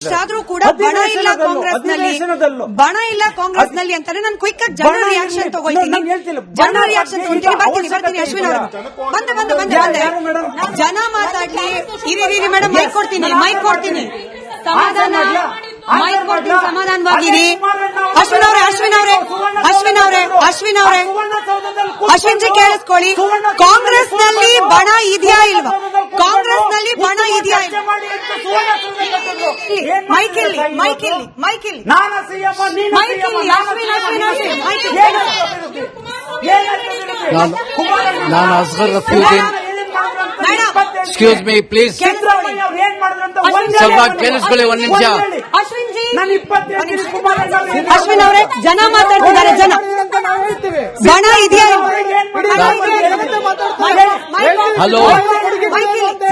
ಆದ್ರೂ ಕೂಡ ಬಣ ಇಲ್ಲ ಕಾಂಗ್ರೆಸ್ ನಲ್ಲಿ ಅಂತಾನೆ ನಾನು ಕ್ವಿಕ್ ಆಗಿ ಜನರ ರಿಯಾಕ್ಷನ್ ತಗೊಳ್ತೀನಿ. ಬರ್ತೀನಿ ಅಶ್ವಿನ್ ಅವರು ಬಂದೆ ಜನ ಮಾತಾಡ್ಲಿ. ಇರಿ ಮೇಡಮ್ ಮೈಕ್ ಕೊಡ್ತೀನಿ ಸಮಾಧಾನವಾಗಿರಿ. ಅಶ್ವಿನ್ ಜಿ ಕೇಳಿಸ್ಕೊಳ್ಳಿ. ಕಾಂಗ್ರೆಸ್ ನಲ್ಲಿ ಬಣ ಇದೆಯಾ ಇಲ್ವಾ? ನಾನು ಅಸ್ಗರ್ ರಫೀವುದ್ದೀನ್. ಎಕ್ಸ್ಕ್ಯೂಸ್ ಮೀ ಪ್ಲೀಸ್, ಸ್ವಲ್ಪ ಕೇಳಿಸ್ಕೊಳ್ಳಿ ಒಂದ್ ನಿಮಿಷ. ಅಶ್ವಿನ್ ಅವರೇ, ಜನ ಮಾತಾಡ್ತಿದ್ದಾರೆ. ಬಣ ಇದೆಯಾ? ಹಲೋ,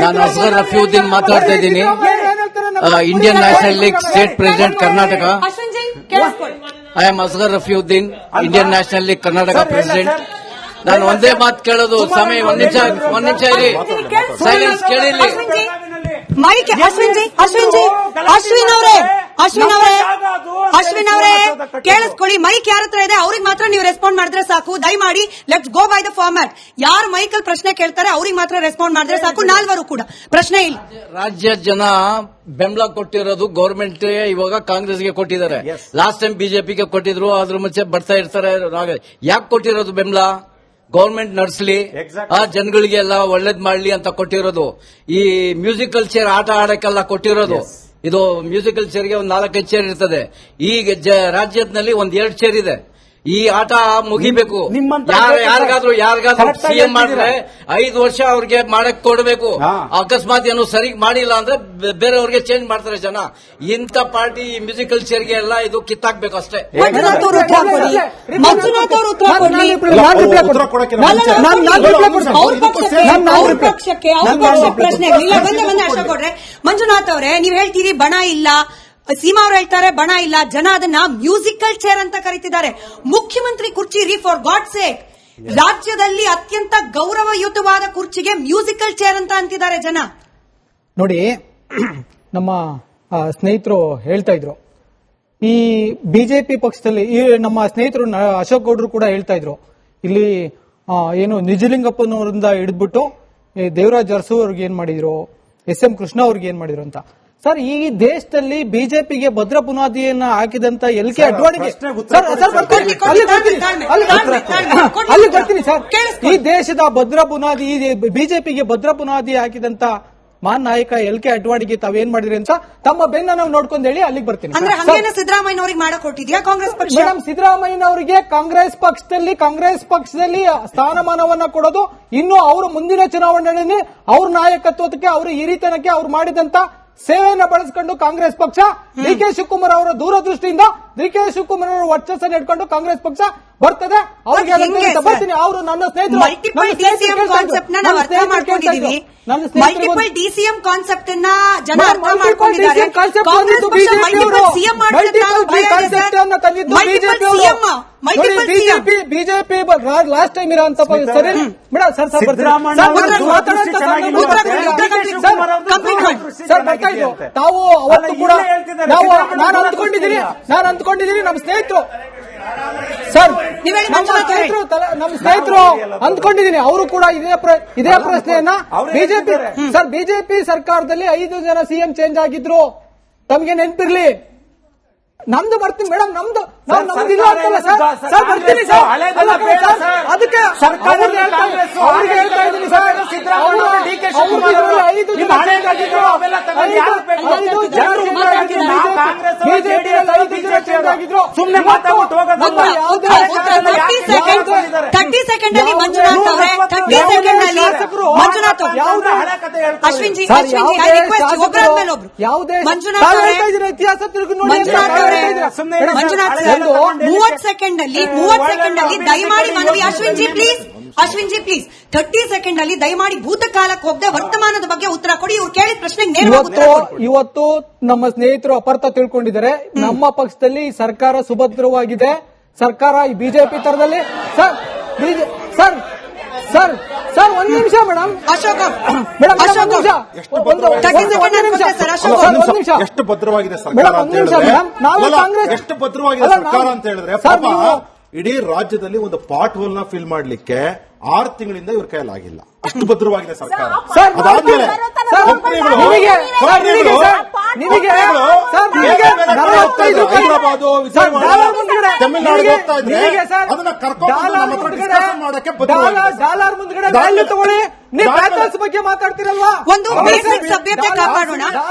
ನಾನು ಅಸ್ಗರ್ ರಫೀವುದ್ದೀನ್ ಮಾತಾಡ್ತಾ ಇದ್ದೀನಿ. Indian national league state president Karnataka. I am Asgar Rafiuddin, Indian national league Karnataka president. ನಾನು ಒಂದೇ ಮಾತು ಕೇಳೋದು. ಸಮಯ ಒಂದ್ ನಿಮಿಷ ಇರಿ, ಸೈಲೆನ್ಸ್ ಕೇಳಿಲ್ಲಿ. ಅಶ್ವಿನ್ ಅವರೇ ಕೇಳಿಸ್ಕೊಳ್ಳಿ. ಮೈಕ್ ಯಾರ ಹತ್ರ ಇದೆ ಅವ್ರಿಗೆ ಮಾತ್ರ ನೀವು ರೆಸ್ಪಾಂಡ್ ಮಾಡಿದ್ರೆ ಸಾಕು. ದಯಮಾಡಿ let's go by the format. ಯಾರು ಮೈಕಲ್ ಪ್ರಶ್ನೆ ಕೇಳ್ತಾರೆ ಅವ್ರಿಗೆ ಮಾತ್ರ ರೆಸ್ಪಾಂಡ್ ಮಾಡಿದ್ರೆ ಸಾಕು. ನಾಲ್ವರು ಕೂಡ ಪ್ರಶ್ನೆ ಇಲ್ಲ. ರಾಜ್ಯದ ಜನ ಬೆಂಬಲ ಕೊಟ್ಟಿರೋದು ಗೌರ್ಮೆಂಟ್ ಇವಾಗ ಕಾಂಗ್ರೆಸ್ಗೆ ಕೊಟ್ಟಿದ್ದಾರೆ. ಲಾಸ್ಟ್ ಟೈಮ್ ಬಿಜೆಪಿಗೆ ಕೊಟ್ಟಿದ್ರು, ಅದ್ರ ಮುಂಚೆ ಬರ್ತಾ ಇರ್ತಾರೆ. ಯಾಕೆ ಕೊಟ್ಟಿರೋದು ಬೆಂಬಲ? ಗೌರ್ಮೆಂಟ್ ನಡೆಸಲಿ, ಆ ಜನಗಳಿಗೆ ಎಲ್ಲ ಒಳ್ಳೇದ್ ಮಾಡ್ಲಿ ಅಂತ ಕೊಟ್ಟಿರೋದು. ಈ ಮ್ಯೂಸಿಕಲ್ ಚೇರ್ ಆಟ ಆಡಕ್ಕೆಲ್ಲ ಕೊಟ್ಟಿರೋದು. ಇದು ಮ್ಯೂಸಿಕಲ್ ಚೇರ್ಗೆ ಒಂದು 4-5 ಚೇರ್ ಇರ್ತದೆ. ಈಗ ರಾಜ್ಯದಲ್ಲಿ 1-2 ಚೇರ್ ಇದೆ. ಈ ಆಟ ಮುಗಿಬೇಕು. ಯಾರಿಗಾದ್ರೂ ಸಿಎಂ ಮಾಡಿದ್ರೆ 5 ವರ್ಷ ಅವ್ರಿಗೆ ಮಾಡಕ್ ಕೊಡಬೇಕು. ಅಕಸ್ಮಾತ್ ಏನು ಸರಿ ಮಾಡಿಲ್ಲ ಅಂದ್ರೆ ಬೇರೆಯವ್ರಿಗೆ ಚೇಂಜ್ ಮಾಡ್ತಾರೆ ಜನ. ಇಂಥ ಪಾರ್ಟಿ ಮ್ಯೂಸಿಕಲ್ ಚೇರ್ಗೆ ಎಲ್ಲ ಇದು ಕಿತ್ತಾಕ್ಬೇಕು ಅಷ್ಟೇ. ಮಂಜುನಾಥ್ ಅವರೇ, ನೀವ್ ಹೇಳ್ತೀರಿ ಬಣ ಇಲ್ಲ, ಸೀಮಾ ಅವರು ಹೇಳ್ತಾರೆ ಬಣ ಇಲ್ಲ, ಜನ ಅದನ್ನ ಮ್ಯೂಸಿಕಲ್ ಚೇರ್ ಅಂತ ಕರೀತಿದ್ದಾರೆ. ಮುಖ್ಯಮಂತ್ರಿ ಕುರ್ಚಿ ರೀ, ಫಾರ್ ಗಾಡ್ ಸೇಕ್. ರಾಜ್ಯದಲ್ಲಿ ಅತ್ಯಂತ ಗೌರವಯುತವಾದ ಕುರ್ಚಿಗೆ ಮ್ಯೂಸಿಕಲ್ ಚೇರ್ ಅಂತ ಅಂತಿದ್ದಾರೆ ಜನ. ನೋಡಿ, ನಮ್ಮ ಸ್ನೇಹಿತರು ಹೇಳ್ತಾ ಇದ್ರು, ಈ ಬಿಜೆಪಿ ಪಕ್ಷದಲ್ಲಿ ನಮ್ಮ ಸ್ನೇಹಿತರು ಅಶೋಕ್ ಗೌಡ್ರು ಕೂಡ ಹೇಳ್ತಾ ಇದ್ರು, ಇಲ್ಲಿ ಏನು ನಿಜಲಿಂಗಪ್ಪನವರಿಂದ ಹಿಡಿದ್ಬಿಟ್ಟು ದೇವರಾಜ್ ಅರಸು ಅವ್ರಿಗೆ ಏನ್ ಮಾಡಿದ್ರು, SM ಕೃಷ್ಣ ಅವ್ರಿಗೆ ಏನ್ ಮಾಡಿದ್ರು ಅಂತ. ಸರ್, ಈ ದೇಶದಲ್ಲಿ ಬಿಜೆಪಿಗೆ ಭದ್ರ ಬುನಾದಿಯನ್ನ ಹಾಕಿದಂತ LK ಅಡ್ವಾಣಿಗೆ ಅಲ್ಲಿ ಬರ್ತೀನಿ ಸರ್. ಈ ದೇಶದ ಭದ್ರ ಬುನಾದಿ, ಬಿಜೆಪಿಗೆ ಭದ್ರ ಬುನಾದಿ ಹಾಕಿದಂತ ಮಹಾನ್ ನಾಯಕ LK ಅಡ್ವಾಣಿಗೆ ತಾವೇನ್ ಮಾಡಿದ್ರಿ ಅಂತ ತಮ್ಮ ಬೆನ್ನ ನಾವು ನೋಡ್ಕೊಂಡು ಹೇಳಿ ಅಲ್ಲಿಗೆ ಬರ್ತೀನಿ. ಸಿದ್ದರಾಮಯ್ಯ ಅವರಿಗೆ ಮಾಡಕೊಟ್ಟಿದ್ಯಾ ಕಾಂಗ್ರೆಸ್ ಪಕ್ಷ? ಮೇಡಮ್, ಸಿದ್ದರಾಮಯ್ಯನವರಿಗೆ ಕಾಂಗ್ರೆಸ್ ಪಕ್ಷದಲ್ಲಿ ಸ್ಥಾನಮಾನವನ್ನ ಕೊಡೋದು, ಇನ್ನು ಅವರು ಮುಂದಿನ ಚುನಾವಣೆಯಲ್ಲಿ ಅವ್ರ ನಾಯಕತ್ವಕ್ಕೆ, ಅವರ ಹಿರಿತನಕ್ಕೆ ಅವ್ರು ಮಾಡಿದಂತ ಸೇವೆಯನ್ನ ಬಳಸಿಕೊಂಡು ಕಾಂಗ್ರೆಸ್ ಪಕ್ಷ DK ಶಿವಕುಮಾರ್ ಅವರ ದೂರದೃಷ್ಟಿಯಿಂದ DK ಶಿವಕುಮಾರ್ ಅವರ ವರ್ಚಸ್ಸನ್ನು ಇಟ್ಕೊಂಡು ಕಾಂಗ್ರೆಸ್ ಪಕ್ಷ ಬರ್ತದೆ. ಅವ್ರಿಗೆ ಬರ್ತೀನಿ. ಅವರು ನನ್ನ ಸ್ನೇಹಿತರು ಮಲ್ಟಿಪಲ್ ಡಿಸಿಎಂ ಕಾನ್ಸೆಪ್ಟ್ ನ ನಾವು ಅರ್ಥ ಮಾಡ್ಕೊಂಡಿದ್ದೀವಿ. ಮಲ್ಟಿಪಲ್ ಡಿಸಿಎಂ ಕಾನ್ಸೆಪ್ಟ್ ಅನ್ನ ಜನ ಅರ್ಥ ಮಾಡ್ಕೊಂಡಿದ್ದಾರೆ. ಬಿಜೆಪಿ ಲಾಸ್ಟ್ ಟೈಮ್ ಇರೋಂತ ಸರಿ ಮೇಡಮ್. ಸರ್ ಬರ್ತಾ ಇದ್ರು ತಾವು ಅವತ್ತು ಕೂಡ ನಾನು ಅಂದ್ಕೊಂಡಿದ್ದೀನಿ ನಮ್ಮ ಸ್ನೇಹಿತರು ಸರ್, ನಮ್ಮ ಸ್ನೇಹಿತರು ಅಂದ್ಕೊಂಡಿದ್ದೀನಿ, ಅವರು ಕೂಡ ಇದೇ ಪ್ರಶ್ನೆಯನ್ನ ಬಿಜೆಪಿ ಸರ್ಕಾರದಲ್ಲಿ 5 ಜನ CM ಚೇಂಜ್ ಆಗಿದ್ರು, ತಮ್ಗೆ ನೆನಪಿರ್ಲಿ. ನಮ್ದು ಬರ್ತೀನಿ ಮೇಡಮ್, ನಮ್ದು ಇಲ್ಲ ಅಂತಲ್ಲ ಸರ್. ಬರ್ತೀನಿ ಸರ್. ಅದಕ್ಕೆ ಸುಮ್ಮನೆ 30 ಸೆಕೆಂಡ್ ಅಲ್ಲಿ ಮಂಜುನಾಥ್ ಅವರೇ, 30 ಸೆಕೆಂಡ್ ಅಲ್ಲಿ ಮಂಜುನಾಥ್ ಅಶ್ವಿನ್ ಜಿ ಒಬ್ಬರಾದ್ಮೇಲೆ ಒಬ್ರು. ಮಂಜುನಾಥ್ ಅವರೇ 30 ಸೆಕೆಂಡ್ ಅಲ್ಲಿ ದಯಮಾಡಿ ಮನವಿ. ಅಶ್ವಿನ್ ಜಿ ಪ್ಲೀಸ್ 30 ಸೆಕೆಂಡ್ ಅಲ್ಲಿ ದಯಮಾಡಿ ಭೂತಕಾಲಕ್ಕೆ ಹೋಗದೆ ವರ್ತಮಾನದ ಬಗ್ಗೆ ಉತ್ತರ ಕೊಡಿ. ಇವ್ರು ಕೇಳಿದ ಪ್ರಶ್ನೆಗೆ ಇವತ್ತು ನಮ್ಮ ಸ್ನೇಹಿತರು ಅಪಾರ್ಥ ತಿಳ್ಕೊಂಡಿದ್ದಾರೆ. ನಮ್ಮ ಪಕ್ಷದಲ್ಲಿ ಸರ್ಕಾರ ಸುಭದ್ರವಾಗಿದೆ. ಸರ್ಕಾರ ಈ ಬಿಜೆಪಿ ತರದಲ್ಲಿ ಸರ್ ಸರ್ ಒಂದ್ ನಿಮಿಷ ಮೇಡಮ್. ಅಶೋಕ್ ಮೇಡಮ್ ಅಶೋಕ್ ಒಂದ್ ನಿಮಿಷ. ಎಷ್ಟು ಭದ್ರವಾಗಿದೆ ಸರ್ಕಾರ ಮೇಡಮ್, ಅಂತ ಒಂದ್ ನಿಮಿಷ ಹೇಳಿದ್ರೆ ಮೇಡಮ್. ನಾವು ಅಲ್ಲ, ಕಾಂಗ್ರೆಸ್ ಎಷ್ಟು ಭದ್ರವಾಗಿದೆ ಸರ್ಕಾರ ಅಂತ ಹೇಳಿದ್ರೆ ಸರ್, ಪಾಪ ನೀವು ಇಡೀ ರಾಜ್ಯದಲ್ಲಿ ಒಂದು ಪಾಟ್ ಹೋಲ್ ನ ಫಿಲ್ ಮಾಡ್ಲಿಕ್ಕೆ 6 ತಿಂಗಳಿಂದ ಇವ್ರ ಕೈಯಲ್ಲಿ ಆಗಿಲ್ಲ. ಅಷ್ಟು ಭದ್ರವಾಗಿದೆ ಸರ್ಕಾರ. ಸರ್, ಅದಾದ್ಮೇಲೆ ನಿಮಗೆ 45 ಹೈದರಾಬಾದ್, ವಿಜಯವಾಡ, ತಮಿಳುನಾಡು ಹೋಗ್ತಾ ಇದ್ರೆ ಅದನ್ನ ಕರ್ಕೊಂಡು ಡಿಸ್ಕಷನ್ ಮಾಡಕ್ಕೆ ಡಾಲರ್ ಮುಂದ್ಗಡೆ ವ್ಯಾಲ್ಯೂ ತಗೊಳ್ಳಿ. ನೀವು ಪ್ಯಾಟರ್ನ್ಸ್ ಬಗ್ಗೆ ಮಾತಾಡ್ತಿರಲ್ವಾ? ಒಂದು ಬೇಸಿಕ್ ಸಭ್ಯತೆ ಕಾಪಾಡೋಣ.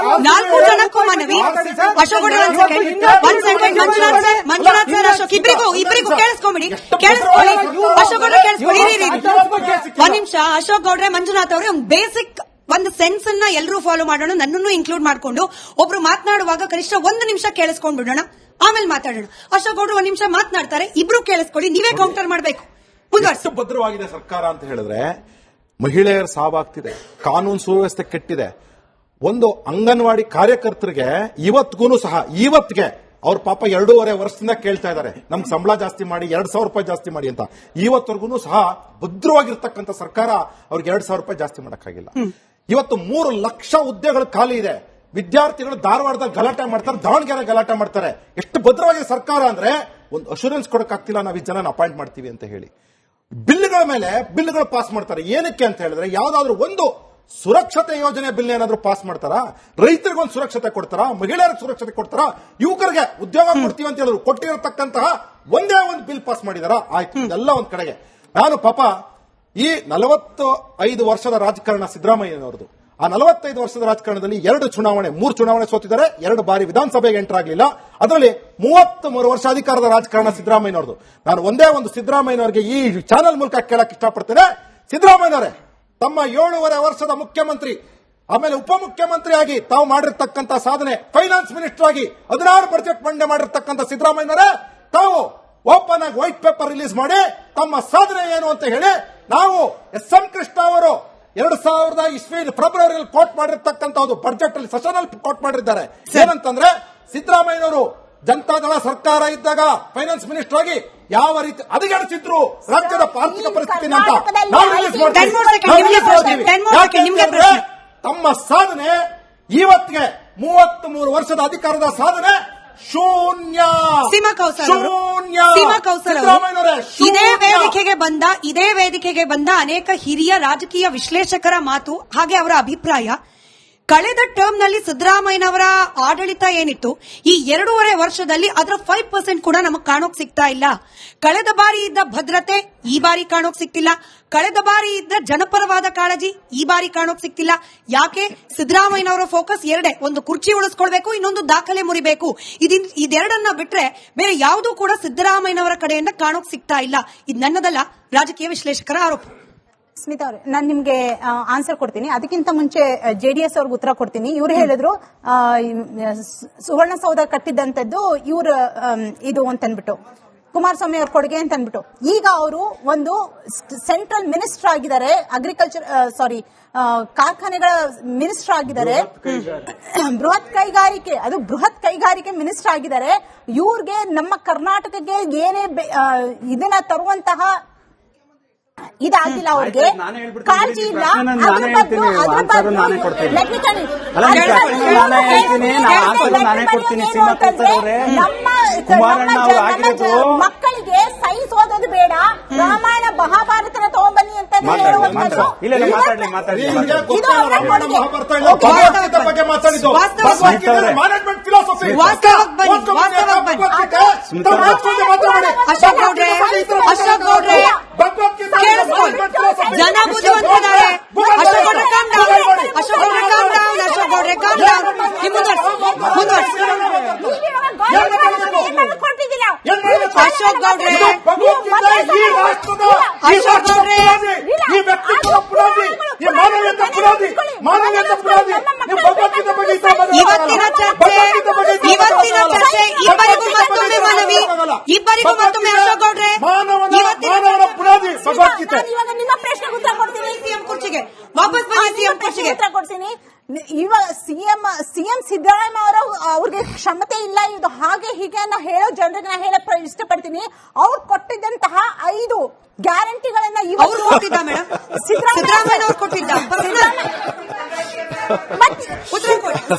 4 ಜನಕ್ಕೂ ಮನವಿ. ಅಶೋಕ್ ಗೌಡ್ರೆ ಒಂದ್ ಸೆಕೆಂಡ್. ಮಂಜುನಾಥ್ ಸರ್ ಅಶೋಕ್ ಇಬ್ಬರಿಗೂ ಕೇಳಿಸ್ಕೊಂಬಿಡಿ. ಕೇಳಿಸ್ಕೊಳ್ಳಿ. ಅಶೋಕ್ ಗೌಡ್ರೆ ಕೇಳಿಸ್ಕೊಳ್ಳಿ. ಒಂದ್ ನಿಮಿಷ. ಅಶೋಕ್ ಗೌಡ್ರೆ, ಮಂಜುನಾಥ್ ಅವರೇ, ಒಂದು ಬೇಸಿಕ್ ಒಂದು ಸೆನ್ಸ್ ಅನ್ನ ಎಲ್ಲರೂ ಫಾಲೋ ಮಾಡೋಣ, ನನ್ನನ್ನು ಇನ್ಕ್ಲೂಡ್ ಮಾಡ್ಕೊಂಡು. ಒಬ್ರು ಮಾತನಾಡುವಾಗ ಕನಿಷ್ಠ 1 ನಿಮಿಷ ಕೇಳಿಸ್ಕೊಂಡ್ ಬಿಡೋಣ, ಆಮೇಲೆ ಮಾತಾಡೋಣ. ಅಶೋಕ್ ಗೌಡ್ರು 1 ನಿಮಿಷ ಮಾತನಾಡ್ತಾರೆ, ಇಬ್ರು ಕೇಳಿಸ್ಕೊಳ್ಳಿ, ನೀವೇ ಕೌಂಟರ್ ಮಾಡಬೇಕು. ಎಷ್ಟು ಭದ್ರವಾಗಿದೆ ಸರ್ಕಾರ ಅಂತ ಹೇಳಿದ್ರೆ ಮಹಿಳೆಯರ ಸಾವಾಗ್ತಿದೆ, ಕಾನೂನು ಸುವ್ಯವಸ್ಥೆ ಕೆಟ್ಟಿದೆ. ಒಂದು ಅಂಗನವಾಡಿ ಕಾರ್ಯಕರ್ತರಿಗೆ ಇವತ್ತಿಗೂ ಸಹ ಇವತ್ತಿಗೆ ಅವ್ರ ಪಾಪ 2.5 ವರ್ಷದಿಂದ ಕೇಳ್ತಾ ಇದ್ದಾರೆ, ನಮ್ಗೆ ಸಂಬಳ ಜಾಸ್ತಿ ಮಾಡಿ, 2,000 ರೂಪಾಯಿ ಜಾಸ್ತಿ ಮಾಡಿ ಅಂತ. ಇವತ್ತವರೆಗೂ ಸಹ ಭದ್ರವಾಗಿರ್ತಕ್ಕಂಥ ಸರ್ಕಾರ ಅವ್ರಿಗೆ 2,000 ರೂಪಾಯಿ ಜಾಸ್ತಿ ಮಾಡಕ್ಕಾಗಿಲ್ಲ. ಇವತ್ತು 3 ಲಕ್ಷ ಹುದ್ದೆಗಳು ಖಾಲಿ ಇದೆ. ವಿದ್ಯಾರ್ಥಿಗಳು ಧಾರವಾಡದಲ್ಲಿ ಗಲಾಟೆ ಮಾಡ್ತಾರೆ, ದಾವಣಗೆರೆ ಗಲಾಟೆ ಮಾಡ್ತಾರೆ. ಎಷ್ಟು ಭದ್ರವಾಗಿದೆ ಸರ್ಕಾರ ಅಂದ್ರೆ ಒಂದು ಅಶೂರೆನ್ಸ್ ಕೊಡಕ್ಕಾಗ್ತಿಲ್ಲ, ನಾವು ಈ ಜನ ಅಪಾಯಿಂಟ್ ಮಾಡ್ತೀವಿ ಅಂತ ಹೇಳಿ. ಬಿಲ್ಗಳ ಮೇಲೆ ಬಿಲ್ಗಳು ಪಾಸ್ ಮಾಡ್ತಾರೆ. ಏನಕ್ಕೆ ಅಂತ ಹೇಳಿದ್ರೆ ಯಾವ್ದಾದ್ರು ಒಂದು ಸುರಕ್ಷತೆ ಯೋಜನೆ ಬಿಲ್ ಏನಾದ್ರು ಪಾಸ್ ಮಾಡ್ತಾರಾ? ರೈತರಿಗೊಂದು ಸುರಕ್ಷತೆ ಕೊಡ್ತಾರಾ? ಮಹಿಳೆಯರಿಗೆ ಸುರಕ್ಷತೆ ಕೊಡ್ತಾರಾ? ಯುವಕರಿಗೆ ಉದ್ಯೋಗ ಕೊಡ್ತೀವಿ ಅಂತ ಹೇಳಿದ್ರು ಕೊಟ್ಟಿರತಕ್ಕಂತಹ ಒಂದೇ ಒಂದು ಬಿಲ್ ಪಾಸ್ ಮಾಡಿದಾರಾ? ಆಯ್ತು, ಇದೆಲ್ಲ ಒಂದ್ ಕಡೆಗೆ. ನಾನು ಪಾಪ ಈ 45 ವರ್ಷದ ರಾಜಕಾರಣ ಸಿದ್ದರಾಮಯ್ಯನವರದು. ಆ 45 ವರ್ಷದ ರಾಜಕಾರಣದಲ್ಲಿ 3 ಚುನಾವಣೆ ಸೋತಿದ್ದಾರೆ, 2 ಬಾರಿ ವಿಧಾನಸಭೆಗೆ ಎಂಟರ್ ಆಗಲಿಲ್ಲ. ಅದರಲ್ಲಿ 33 ವರ್ಷ ಅಧಿಕಾರದ ರಾಜಕಾರಣ ಸಿದ್ದರಾಮಯ್ಯನವರದು. ನಾನು ಒಂದೇ ಒಂದು ಸಿದ್ದರಾಮಯ್ಯನವರಿಗೆ ಈ ಚಾನೆಲ್ ಮೂಲಕ ಕೇಳಕ್ ಇಷ್ಟಪಡ್ತೇನೆ. ಸಿದ್ದರಾಮಯ್ಯನವರೇ, ತಮ್ಮ 7.5 ವರ್ಷದ ಮುಖ್ಯಮಂತ್ರಿ, ಆಮೇಲೆ ಉಪಮುಖ್ಯಮಂತ್ರಿ ಆಗಿ ತಾವು ಮಾಡಿರ್ತಕ್ಕಂಥ ಸಾಧನೆ, ಫೈನಾನ್ಸ್ ಮಿನಿಸ್ಟರ್ ಆಗಿ 16 ಬಜೆಟ್ ಮಂಡನೆ ಮಾಡಿರ್ತಕ್ಕಂಥ ಸಿದ್ದರಾಮಯ್ಯನವರೇ, ತಾವು ಓಪನ್ ಆಗಿ ವೈಟ್ ಪೇಪರ್ ರಿಲೀಸ್ ಮಾಡಿ ತಮ್ಮ ಸಾಧನೆ ಏನು ಅಂತ ಹೇಳಿ. ನಾವು ಎಸ್.ಎಂ. ಕೃಷ್ಣ ಅವರು 2000 ಫೆಬ್ರವರಿಯಲ್ಲಿ ಕೋಟ್ ಮಾಡಿರ್ತಕ್ಕಂಥ ಬಜೆಟ್ ಅಲ್ಲಿ ಸೆಷನ್ ಅಲ್ಲಿ ಕೋಟ್ ಮಾಡಿದ್ದಾರೆ. ಏನಂತಂದ್ರೆ ಸಿದ್ದರಾಮಯ್ಯನವರು ಜನತಾದಳ ಸರ್ಕಾರ ಇದ್ದಾಗ ಫೈನಾನ್ಸ್ ಮಿನಿಸ್ಟರ್ ಆಗಿ ಯಾವ ರೀತಿ ಹದಗೆಡಿಸಿದ್ರು ರಾಜ್ಯದ ಆರ್ಥಿಕ ಪರಿಸ್ಥಿತಿ ಅಂತ ನಾವು ರಿಲೀಸ್ ಮಾಡ್ತೀವಿ. ತಮ್ಮ ಸಾಧನೆ ಇವತ್ತಿಗೆ 33 ವರ್ಷದ ಅಧಿಕಾರದ ಸಾಧನೆ ಶೂನ್ಯ. ಸೀಮಾ ಕೌಸರ್ ಇದೇ ವೇದಿಕೆಗೆ ಬಂದ ಅನೇಕ ಹಿರಿಯ ರಾಜಕೀಯ ವಿಶ್ಲೇಷಕರ ಮಾತು ಹಾಗೆ ಅವರ ಅಭಿಪ್ರಾಯ, ಕಳೆದ ಟರ್ಮ್ ನಲ್ಲಿ ಸಿದ್ದರಾಮಯ್ಯನವರ ಆಡಳಿತ ಏನಿತ್ತು ಈ 2.5 ವರ್ಷದಲ್ಲಿ ಅದರ 5% ಕೂಡ ನಮಗೆ ಕಾಣೋಕ್ ಸಿಗ್ತಾ ಇಲ್ಲ. ಕಳೆದ ಬಾರಿ ಇದ್ದ ಭದ್ರತೆ ಈ ಬಾರಿ ಕಾಣೋಕ್ ಸಿಗ್ತಿಲ್ಲ. ಕಳೆದ ಬಾರಿ ಇದ್ದ ಜನಪರವಾದ ಕಾಳಜಿ ಈ ಬಾರಿ ಕಾಣೋಕ್ ಸಿಗ್ತಿಲ್ಲ. ಯಾಕೆ? ಸಿದ್ದರಾಮಯ್ಯನವರ ಫೋಕಸ್ ಎರಡೇ, ಒಂದು ಕುರ್ಚಿ ಉಳಿಸ್ಕೊಳ್ಬೇಕು, ಇನ್ನೊಂದು ದಾಖಲೆ ಮುರಿಬೇಕು. ಇದೆರಡನ್ನ ಬಿಟ್ರೆ ಬೇರೆ ಯಾವುದೂ ಕೂಡ ಸಿದ್ದರಾಮಯ್ಯನವರ ಕಡೆಯಿಂದ ಕಾಣೋಕ್ ಸಿಗ್ತಾ ಇಲ್ಲ. ಇದು ನನ್ನದಲ್ಲ, ರಾಜಕೀಯ ವಿಶ್ಲೇಷಕರ ಆರೋಪ. ಸ್ಮಿತಾ ಅವ್ರೆ, ನಾನು ನಿಮ್ಗೆ ಆನ್ಸರ್ ಕೊಡ್ತೀನಿ. ಅದಕ್ಕಿಂತ ಮುಂಚೆ JDS ಅವ್ರಿಗೆ ಉತ್ತರ ಕೊಡ್ತೀನಿ. ಇವ್ರು ಹೇಳಿದ್ರು ಸುವರ್ಣಸೌಧ ಕಟ್ಟಿದ್ದಂತದ್ದು ಇವ್ರ ಇದು ಅಂತನ್ಬಿಟ್ಟು, ಕುಮಾರಸ್ವಾಮಿ ಅವ್ರ ಕೊಡುಗೆ ಅಂತ ಅಂದ್ಬಿಟ್ಟು. ಈಗ ಅವರು ಒಂದು ಸೆಂಟ್ರಲ್ ಮಿನಿಸ್ಟರ್ ಆಗಿದ್ದಾರೆ, ಕಾರ್ಖಾನೆಗಳ ಮಿನಿಸ್ಟರ್ ಆಗಿದ್ದಾರೆ, ಬೃಹತ್ ಕೈಗಾರಿಕೆ ಮಿನಿಸ್ಟರ್ ಆಗಿದ್ದಾರೆ. ಇವ್ರಿಗೆ ನಮ್ಮ ಕರ್ನಾಟಕಕ್ಕೆ ಏನೇ ಇದನ್ನ ತರುವಂತಹ ಇದಾಗಿಲ್ಲ, ಅವ್ರಿಗೆ ಕಾಳಜಿ ಇಲ್ಲ. ಮಕ್ಕಳಿಗೆ ಸೈನ್ಸ್ ಓದೋದು ಬೇಡ, ರಾಮಾಯಣ ಮಹಾಭಾರತನ ತಗೊಂಡ್ಬನ್ನಿ ಅಂತ ಹೇಳುವಂಥದ್ದು. ಜನ ಬುದ್ಧಿವಂತಿದ್ದಾರೆ. ಅಶೋಕ್ ಗೌಡ್ರೆ ಕಾಮ್ ಡೌನ್. ಅಶೋಕ್ ಗೌಡ್ರೆ ಇವತ್ತಿನ ಚರ್ಚೆ ಇಬ್ಬರಿಗೂ ಮತ್ತೊಮ್ಮೆ ಅಶೋಕ್ ಗೌಡ್ರೆ ನಿಮ್ಮ ಪ್ರಶ್ನೆಗೆ ಉತ್ತರ ಕೊಡ್ತೀನಿ. ಸಿಎಂ ಕುರ್ಚಿಗೆ ವಾಪಸ್ ಬನ್ನಿ. ಸಿಎಂ ಕುರ್ಚಿಗೆ ಉತ್ತರ ಕೊಡ್ತೀನಿ. ಇವಾಗ ಸಿಎಂ ಸಿದ್ದರಾಮಯ್ಯ ಅವರು ಅವ್ರಿಗೆ ಕ್ಷಮತೆ ಇಲ್ಲ, ಇದು ಹಾಗೆ ಹೀಗೆ ಅನ್ನೋ ಹೇಳೋ ಜನರಿಗೆ ನಾ ಹೇಳಕ್ ಇಷ್ಟಪಡ್ತೀನಿ. ಅವ್ರು ಕೊಟ್ಟಿದ್ದಂತಹ 5 ಗ್ಯಾರಂಟಿಗಳನ್ನ ಅವ್ರು ಕೊಟ್ಟಿದ್ದ ಮೇಡಮ್, ಸಿದ್ದರಾಮಯ್ಯ ಅವ್ರು ಕೊಟ್ಟಿದ್ದ.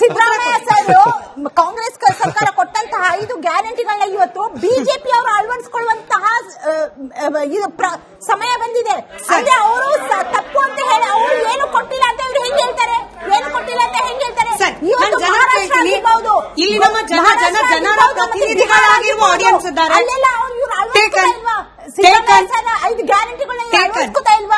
ಸಿದ್ದರಾಮಯ್ಯ ಸರ್ ಕಾಂಗ್ರೆಸ್ ಸರ್ಕಾರ ಕೊಟ್ಟಂತಹ 5 ಗ್ಯಾರಂಟಿಗಳನ್ನ ಇವತ್ತು ಬಿಜೆಪಿ ಅವರು ಅಳವಡಿಸಿಕೊಳ್ಳುವಂತಹ ಸಮಯ ಬಂದಿದೆ. ಅಂದ್ರೆ ಅವರು ತಪ್ಪು ಅಂತ ಹೇಳಿ ಅವರು ಏನು ಕೊಟ್ಟಿಲ್ಲ ಅಂತ ಇವ್ರು ಹೆಂಗ್ ಹೇಳ್ತಾರೆ, ಏನು ಕೊಟ್ಟಿಲ್ಲ ಅಂತ ಹೆಂಗ್ ಹೇಳ್ತಾರೆ? ಇವತ್ತು ಮಹಾರಾಷ್ಟ್ರ ಆಗಿರ್ಬೋದು, ಇಲ್ಲಿ ನಮ್ಮ ಜನರ ಪ್ರತಿನಿಧಿಗಳಾಗಿರುವ ಆಡಿಯನ್ಸ್ ಇದ್ದಾರೆ. ಅಲ್ಲೆಲ್ಲ ಅವ್ರು ಇವ್ರು ಅಳವಡಿಸ್ತಾ ಇಲ್ವಾ? ಸಿದ್ದರಾಮಯ್ಯ 5 ಗ್ಯಾರಂಟಿಗಳನ್ನ ಅಳವಡಿಸ್ಕೊತಾ ಇಲ್ವಾ?